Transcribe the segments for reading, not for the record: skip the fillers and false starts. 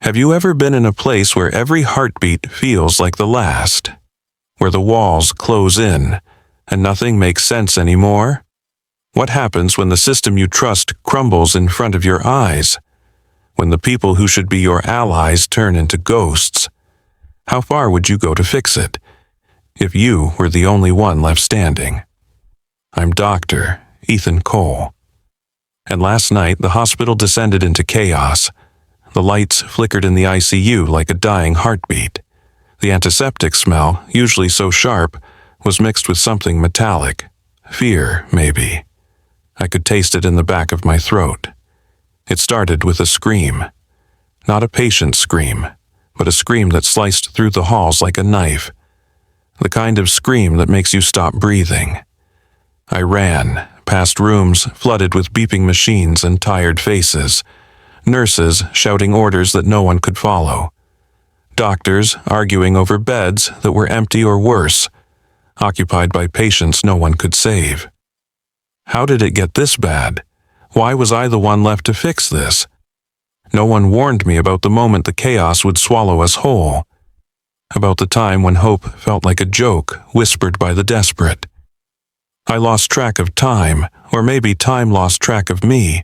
Have you ever been in a place where every heartbeat feels like the last? Where the walls close in and nothing makes sense anymore? What happens when the system you trust crumbles in front of your eyes? When the people who should be your allies turn into ghosts? How far would you go to fix it, if you were the only one left standing? I'm Dr. Ethan Cole. And last night the hospital descended into chaos. The lights flickered in the ICU like a dying heartbeat. The antiseptic smell, usually so sharp, was mixed with something metallic. Fear, maybe. I could taste it in the back of my throat. It started with a scream. Not a patient's scream, but a scream that sliced through the halls like a knife. The kind of scream that makes you stop breathing. I ran, past rooms flooded with beeping machines and tired faces. Nurses shouting orders that no one could follow. Doctors arguing over beds that were empty or worse, occupied by patients no one could save. How did it get this bad? Why was I the one left to fix this? No one warned me about the moment the chaos would swallow us whole. About the time when hope felt like a joke whispered by the desperate. I lost track of time, or maybe time lost track of me.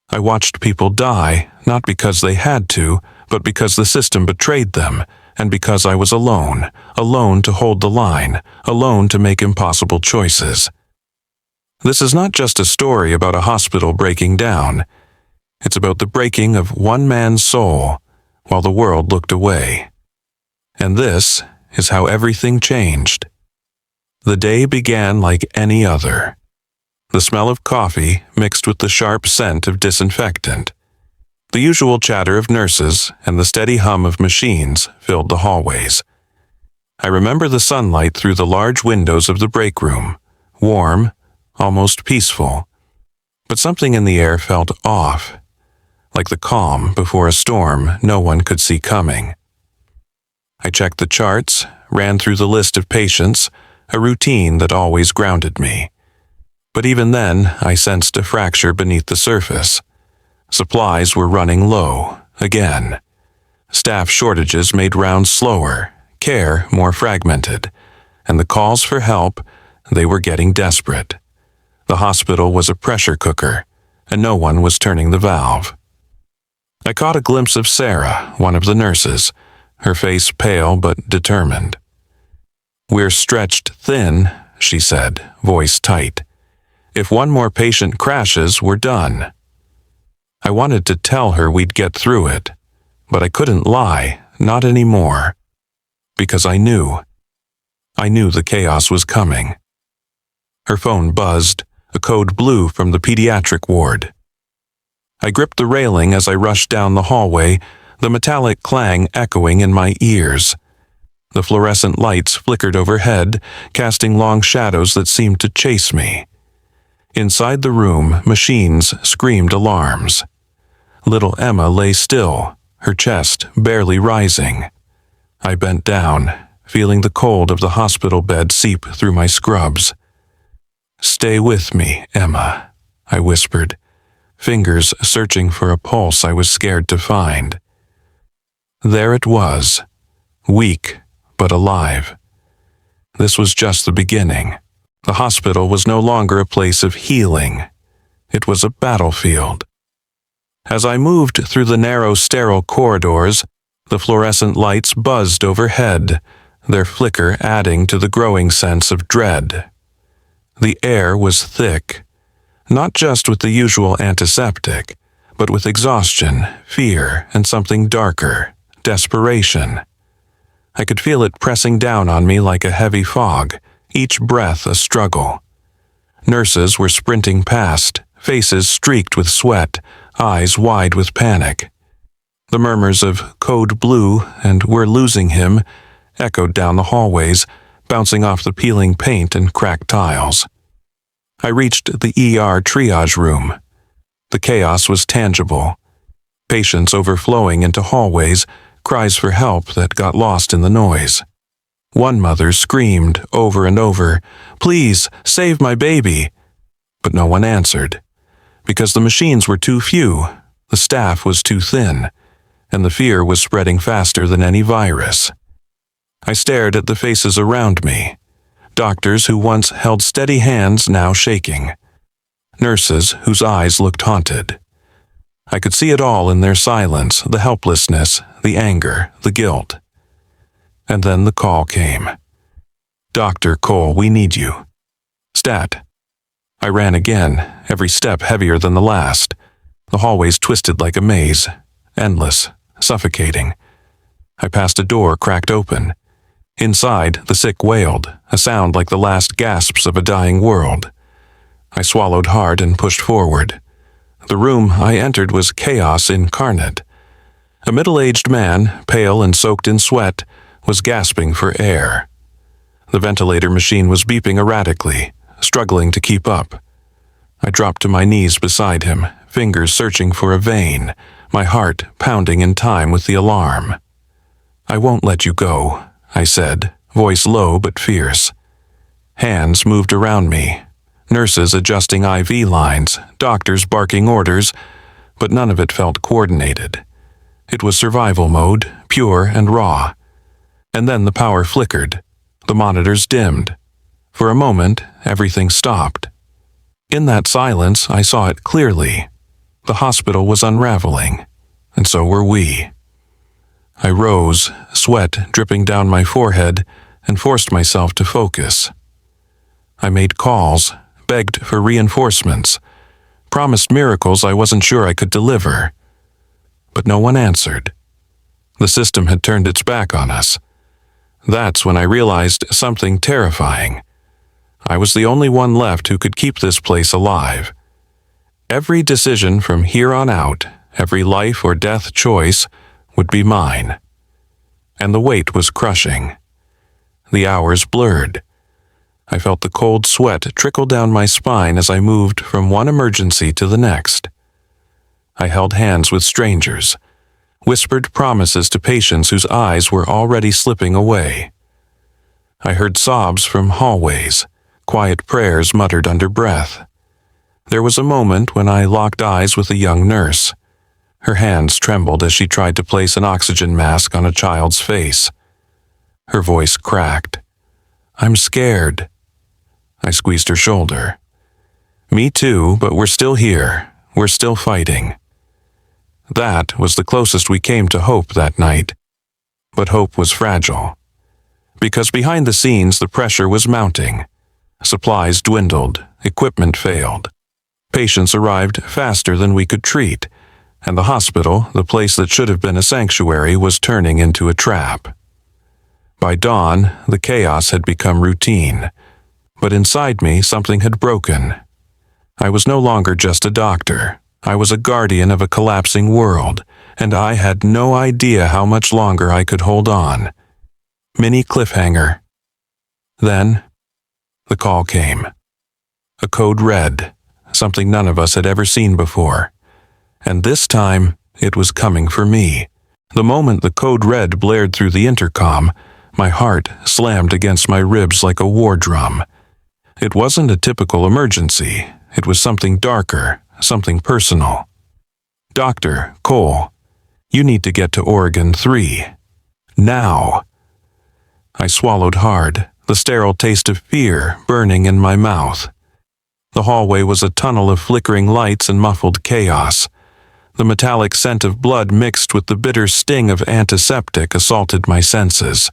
I watched people die, not because they had to, but because the system betrayed them, and because I was alone to hold the line, alone to make impossible choices. This is not just a story about a hospital breaking down. It's about the breaking of one man's soul while the world looked away. And this is how everything changed. The day began like any other. The smell of coffee mixed with the sharp scent of disinfectant. The usual chatter of nurses and the steady hum of machines filled the hallways. I remember the sunlight through the large windows of the break room, warm, almost peaceful. But something in the air felt off, like the calm before a storm no one could see coming. I checked the charts, ran through the list of patients, a routine that always grounded me. But even then, I sensed a fracture beneath the surface. Supplies were running low, again. Staff shortages made rounds slower, care more fragmented, and the calls for help, they were getting desperate. The hospital was a pressure cooker, and no one was turning the valve. I caught a glimpse of Sarah, one of the nurses, her face pale but determined. "We're stretched thin," she said, voice tight. "If one more patient crashes, we're done." I wanted to tell her we'd get through it, but I couldn't lie, not anymore. Because I knew. I knew the chaos was coming. Her phone buzzed, a code blue from the pediatric ward. I gripped the railing as I rushed down the hallway, the metallic clang echoing in my ears. The fluorescent lights flickered overhead, casting long shadows that seemed to chase me. Inside the room, machines screamed alarms. Little Emma lay still, her chest barely rising. I bent down, feeling the cold of the hospital bed seep through my scrubs. "Stay with me, Emma," I whispered, fingers searching for a pulse I was scared to find. There it was, weak but alive. This was just the beginning. The hospital was no longer a place of healing. It was a battlefield. As I moved through the narrow, sterile corridors, the fluorescent lights buzzed overhead, their flicker adding to the growing sense of dread. The air was thick, not just with the usual antiseptic, but with exhaustion, fear, and something darker, desperation. I could feel it pressing down on me like a heavy fog, each breath a struggle. Nurses were sprinting past, faces streaked with sweat, eyes wide with panic. The murmurs of "Code Blue" and "We're losing him" echoed down the hallways, bouncing off the peeling paint and cracked tiles. I reached the ER triage room. The chaos was tangible. Patients overflowing into hallways, cries for help that got lost in the noise. One mother screamed over and over, "Please, save my baby!" But no one answered. Because the machines were too few, the staff was too thin, and the fear was spreading faster than any virus. I stared at the faces around me. Doctors who once held steady hands now shaking. Nurses whose eyes looked haunted. I could see it all in their silence, the helplessness, the anger, the guilt. And then the call came. "Dr. Cole, we need you." "Stat." I ran again, every step heavier than the last. The hallways twisted like a maze, endless, suffocating. I passed a door cracked open. Inside, the sick wailed, a sound like the last gasps of a dying world. I swallowed hard and pushed forward. The room I entered was chaos incarnate. A middle-aged man, pale and soaked in sweat, was gasping for air. The ventilator machine was beeping erratically, struggling to keep up. I dropped to my knees beside him, fingers searching for a vein, my heart pounding in time with the alarm. "I won't let you go," I said, voice low but fierce. Hands moved around me, nurses adjusting IV lines, doctors barking orders, but none of it felt coordinated. It was survival mode, pure and raw. And then the power flickered. The monitors dimmed. For a moment, everything stopped. In that silence, I saw it clearly. The hospital was unraveling, and so were we. I rose, sweat dripping down my forehead, and forced myself to focus. I made calls, begged for reinforcements, promised miracles I wasn't sure I could deliver. But no one answered. The system had turned its back on us. That's when I realized something terrifying. I was the only one left who could keep this place alive. Every decision from here on out, every life or death choice, would be mine. And the weight was crushing. The hours blurred. I felt the cold sweat trickle down my spine as I moved from one emergency to the next. I held hands with strangers, whispered promises to patients whose eyes were already slipping away. I heard sobs from hallways, quiet prayers muttered under breath. There was a moment when I locked eyes with a young nurse. Her hands trembled as she tried to place an oxygen mask on a child's face. Her voice cracked. "I'm scared." I squeezed her shoulder. "Me too, but we're still here. We're still fighting." That was the closest we came to hope that night. But hope was fragile. Because behind the scenes the pressure was mounting. Supplies dwindled, equipment failed. Patients arrived faster than we could treat, and the hospital, the place that should have been a sanctuary, was turning into a trap. By dawn, the chaos had become routine. But inside me, something had broken. I was no longer just a doctor. I was a guardian of a collapsing world, and I had no idea how much longer I could hold on. Mini cliffhanger. Then, the call came. A code red, something none of us had ever seen before. And this time, it was coming for me. The moment the code red blared through the intercom, my heart slammed against my ribs like a war drum. It wasn't a typical emergency. It was something darker, something personal. "Dr. Cole, you need to get to Oregon 3. Now." I swallowed hard, the sterile taste of fear burning in my mouth. The hallway was a tunnel of flickering lights and muffled chaos. The metallic scent of blood mixed with the bitter sting of antiseptic assaulted my senses.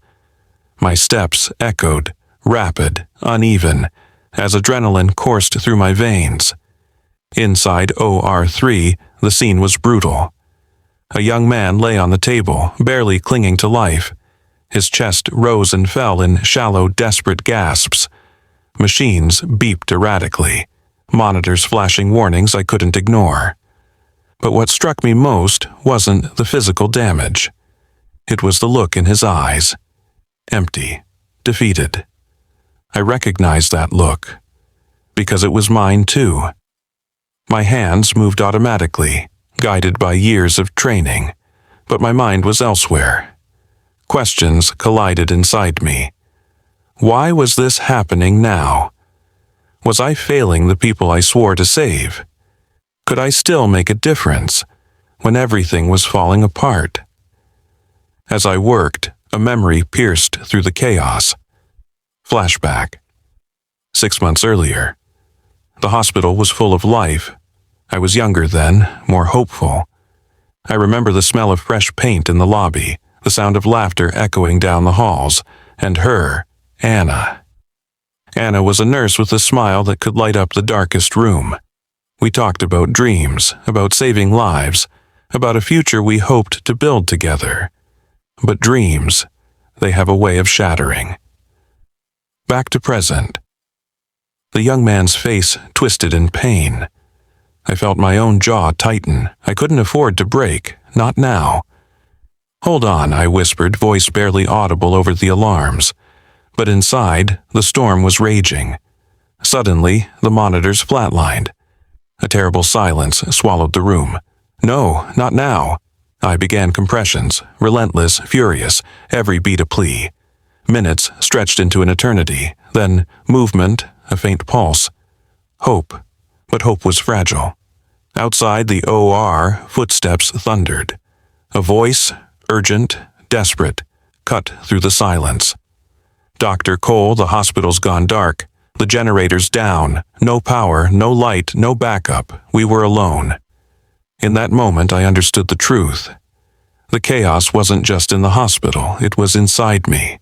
My steps echoed, rapid, uneven, as adrenaline coursed through my veins. Inside OR3, the scene was brutal. A young man lay on the table, barely clinging to life. His chest rose and fell in shallow, desperate gasps. Machines beeped erratically, monitors flashing warnings I couldn't ignore. But what struck me most wasn't the physical damage. It was the look in his eyes. Empty, defeated. I recognized that look, because it was mine too. My hands moved automatically, guided by years of training, but my mind was elsewhere. Questions collided inside me. Why was this happening now? Was I failing the people I swore to save? Could I still make a difference? when everything was falling apart. As I worked, a memory pierced through the chaos. Flashback. 6 months earlier. The hospital was full of life. I was younger then, more hopeful. I remember the smell of fresh paint in the lobby, the sound of laughter echoing down the halls, and her, Anna. Anna was a nurse with a smile that could light up the darkest room. We talked about dreams, about saving lives, about a future we hoped to build together. But dreams, they have a way of shattering. Back to present. The young man's face twisted in pain. I felt my own jaw tighten. I couldn't afford to break, not now. "Hold on," I whispered, voice barely audible over the alarms. But inside, the storm was raging. Suddenly, the monitors flatlined. A terrible silence swallowed the room. "No, not now." I began compressions, relentless, furious, every beat a plea. Minutes stretched into an eternity, then movement, a faint pulse. Hope, but hope was fragile. Outside the OR, footsteps thundered. A voice, urgent, desperate, cut through the silence. "Dr. Cole, the hospital's gone dark. The generator's down. No power, no light, no backup. We were alone." In that moment, I understood the truth. The chaos wasn't just in the hospital, it was inside me.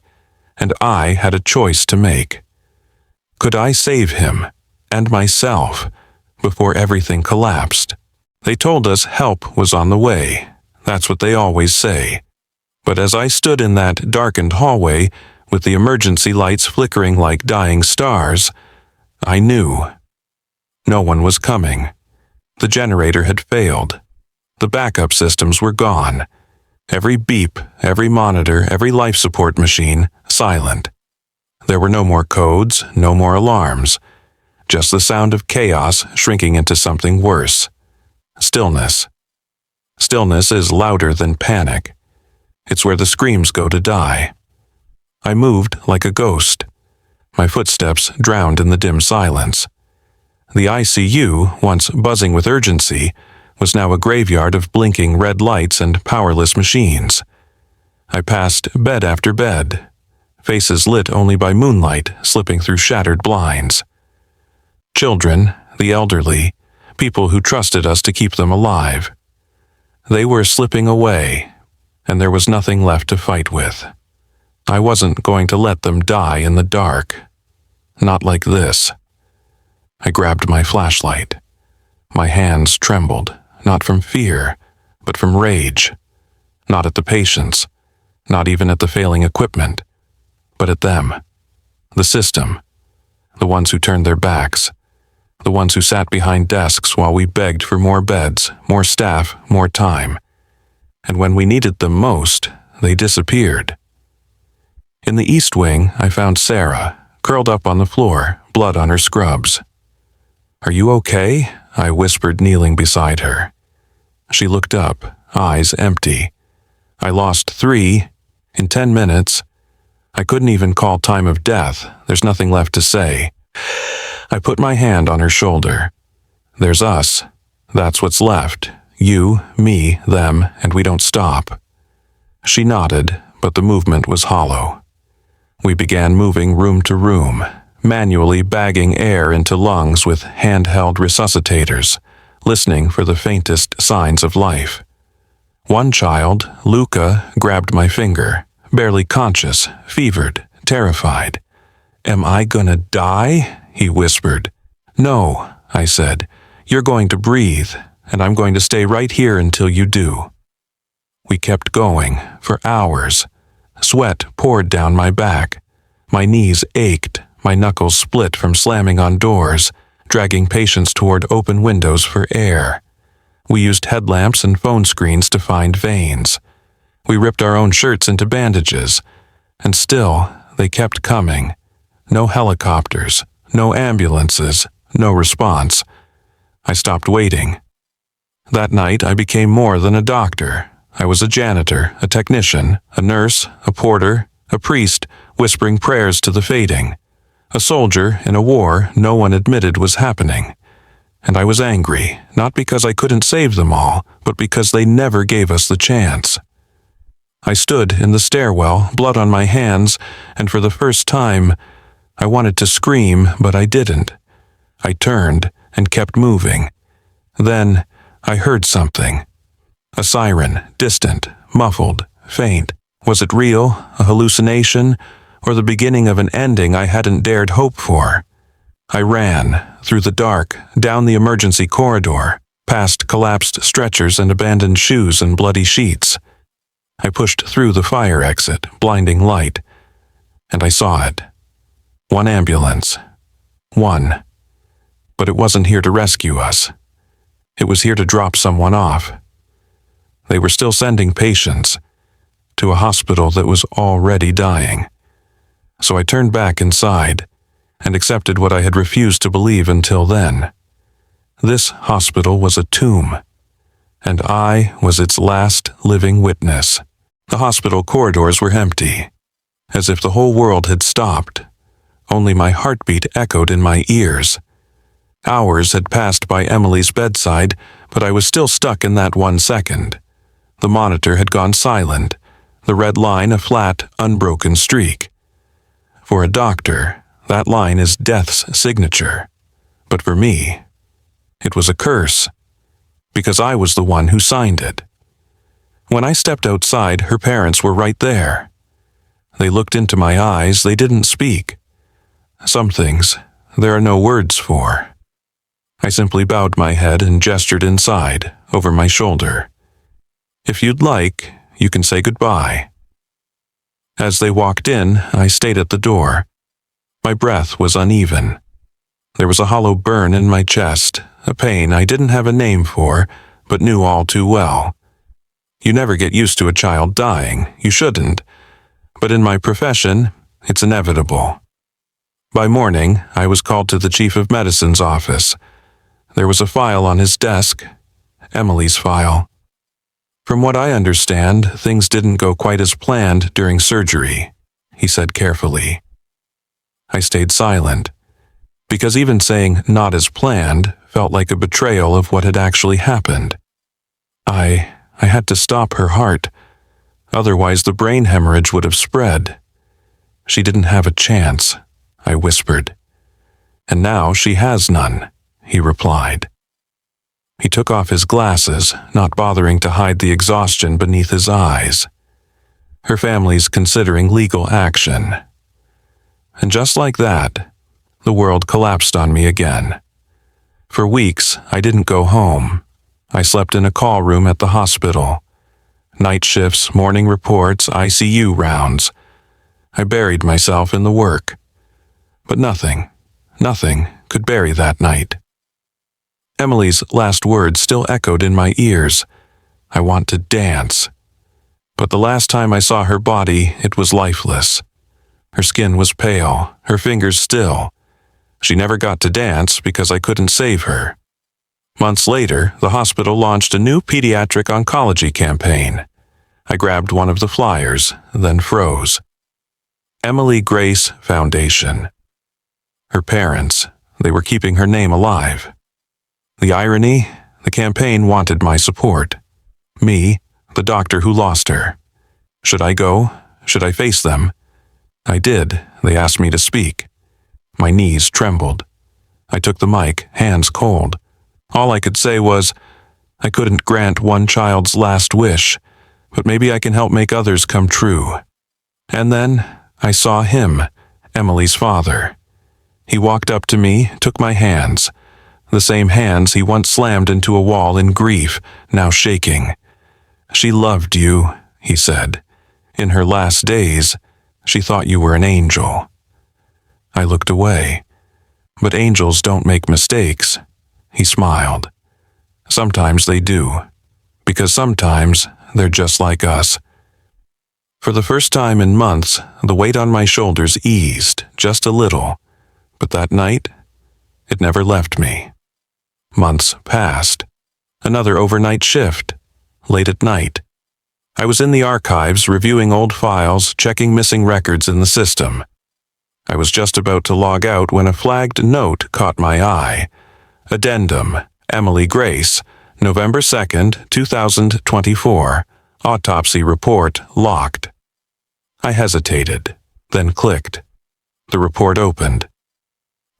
And I had a choice to make. Could I save him, and myself, before everything collapsed? They told us help was on the way. That's what they always say. But as I stood in that darkened hallway, with the emergency lights flickering like dying stars, I knew. No one was coming. The generator had failed. The backup systems were gone. Every beep, every monitor, every life support machine, silent. There were no more codes, no more alarms. Just the sound of chaos shrinking into something worse. Stillness. Stillness is louder than panic. It's where the screams go to die. I moved like a ghost. My footsteps drowned in the dim silence. The ICU, once buzzing with urgency, was now a graveyard of blinking red lights and powerless machines. I passed bed after bed, faces lit only by moonlight slipping through shattered blinds. Children, the elderly, people who trusted us to keep them alive. They were slipping away, and there was nothing left to fight with. I wasn't going to let them die in the dark. Not like this. I grabbed my flashlight. My hands trembled, not from fear, but from rage. Not at the patients, not even at the failing equipment, but at them. The system. The ones who turned their backs. The ones who sat behind desks while we begged for more beds, more staff, more time. And when we needed them most, they disappeared. In the East Wing, I found Sarah, curled up on the floor, blood on her scrubs. "Are you okay?" I whispered, kneeling beside her. She looked up, eyes empty. "I lost 3 in 10 minutes. I couldn't even call time of death. There's nothing left to say." I put my hand on her shoulder. "There's us. That's what's left. You, me, them, and we don't stop." She nodded, but the movement was hollow. We began moving room to room, manually bagging air into lungs with handheld resuscitators, listening for the faintest signs of life. One child, Luca, grabbed my finger, barely conscious, fevered, terrified. "Am I gonna die?" he whispered. "No," I said. "You're going to breathe, and I'm going to stay right here until you do." We kept going, for hours. Sweat poured down my back. My knees ached, my knuckles split from slamming on doors, dragging patients toward open windows for air. We used headlamps and phone screens to find veins. We ripped our own shirts into bandages, and still they kept coming. No helicopters, no ambulances, no response. I stopped waiting. That night I became more than a doctor. I was a janitor, a technician, a nurse, a porter, a priest, whispering prayers to the fading. A soldier in a war no one admitted was happening. And I was angry, not because I couldn't save them all, but because they never gave us the chance. I stood in the stairwell, blood on my hands, and for the first time, I wanted to scream, but I didn't. I turned and kept moving. Then I heard something. A siren, distant, muffled, faint. Was it real, a hallucination, or the beginning of an ending I hadn't dared hope for? I ran, through the dark, down the emergency corridor, past collapsed stretchers and abandoned shoes and bloody sheets. I pushed through the fire exit, blinding light, and I saw it. One ambulance. One. But it wasn't here to rescue us. It was here to drop someone off. They were still sending patients to a hospital that was already dying. So I turned back inside and accepted what I had refused to believe until then. This hospital was a tomb, and I was its last living witness. The hospital corridors were empty, as if the whole world had stopped. Only my heartbeat echoed in my ears. Hours had passed by Emily's bedside, but I was still stuck in that 1 second. The monitor had gone silent, the red line a flat, unbroken streak. For a doctor, that line is death's signature. But for me, it was a curse, because I was the one who signed it. When I stepped outside, her parents were right there. They looked into my eyes, they didn't speak. Some things there are no words for. I simply bowed my head and gestured inside, over my shoulder. If you'd like, you can say goodbye. As they walked in, I stayed at the door. My breath was uneven. There was a hollow burn in my chest, a pain I didn't have a name for, but knew all too well. You never get used to a child dying, you shouldn't. But in my profession, it's inevitable. By morning, I was called to the chief of medicine's office. There was a file on his desk, Emily's file. From what I understand, things didn't go quite as planned during surgery, he said carefully. I stayed silent, because even saying not as planned felt like a betrayal of what had actually happened. I had to stop her heart, otherwise the brain hemorrhage would have spread. She didn't have a chance, I whispered. And now she has none, he replied. He took off his glasses, not bothering to hide the exhaustion beneath his eyes. Her family's considering legal action. And just like that, the world collapsed on me again. For weeks, I didn't go home. I slept in a call room at the hospital. Night shifts, morning reports, ICU rounds. I buried myself in the work. But nothing could bury that night. Emily's last words still echoed in my ears. I want to dance. But the last time I saw her body, it was lifeless. Her skin was pale, her fingers still. She never got to dance because I couldn't save her. Months later, the hospital launched a new pediatric oncology campaign. I grabbed one of the flyers, then froze. Emily Grace Foundation. Her parents, they were keeping her name alive. The irony, the campaign wanted my support. Me, the doctor who lost her. Should I go? Should I face them? I did. They asked me to speak. My knees trembled. I took the mic, hands cold. All I could say was, I couldn't grant one child's last wish, but maybe I can help make others come true. And then I saw him, Emily's father. He walked up to me, took my hands. The same hands he once slammed into a wall in grief, now shaking. She loved you, he said. In her last days, she thought you were an angel. I looked away. But angels don't make mistakes. He smiled. Sometimes they do, because sometimes they're just like us. For the first time in months, the weight on my shoulders eased, just a little. But that night, it never left me. Months passed. Another overnight shift. Late at night. I was in the archives reviewing old files, checking missing records in the system. I was just about to log out when a flagged note caught my eye. Addendum. Emily Grace, November 2nd, 2024. Autopsy report locked. I hesitated, then clicked. The report opened.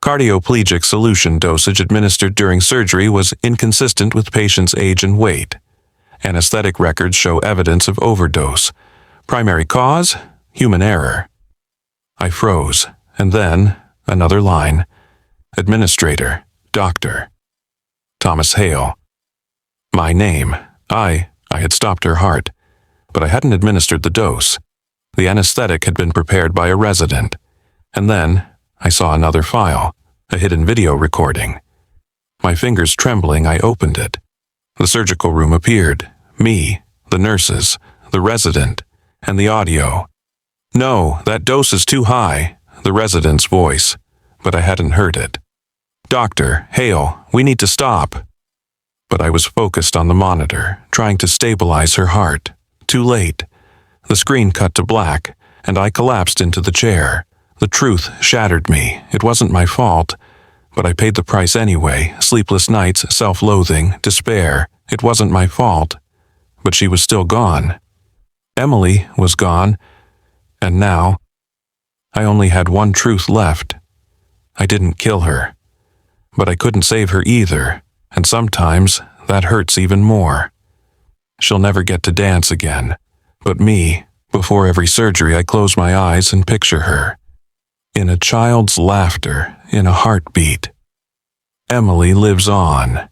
Cardioplegic solution dosage administered during surgery was inconsistent with patient's age and weight. Anesthetic records show evidence of overdose. Primary cause? Human error. I froze, and then, another line. Administrator, Doctor. Thomas Hale. My name. I had stopped her heart, but I hadn't administered the dose. The anesthetic had been prepared by a resident. And then, I saw another file, a hidden video recording. My fingers trembling, I opened it. The surgical room appeared. Me, the nurses, the resident, and the audio. No, that dose is too high, the resident's voice, but I hadn't heard it. Doctor, Hale, we need to stop. But I was focused on the monitor, trying to stabilize her heart. Too late. The screen cut to black, and I collapsed into the chair. The truth shattered me. It wasn't my fault. But I paid the price anyway. Sleepless nights, self-loathing, despair. It wasn't my fault. But she was still gone. Emily was gone. And now, I only had one truth left. I didn't kill her. But I couldn't save her either. And sometimes, that hurts even more. She'll never get to dance again. But me, before every surgery, I close my eyes and picture her. In a child's laughter, in a heartbeat. Emily lives on.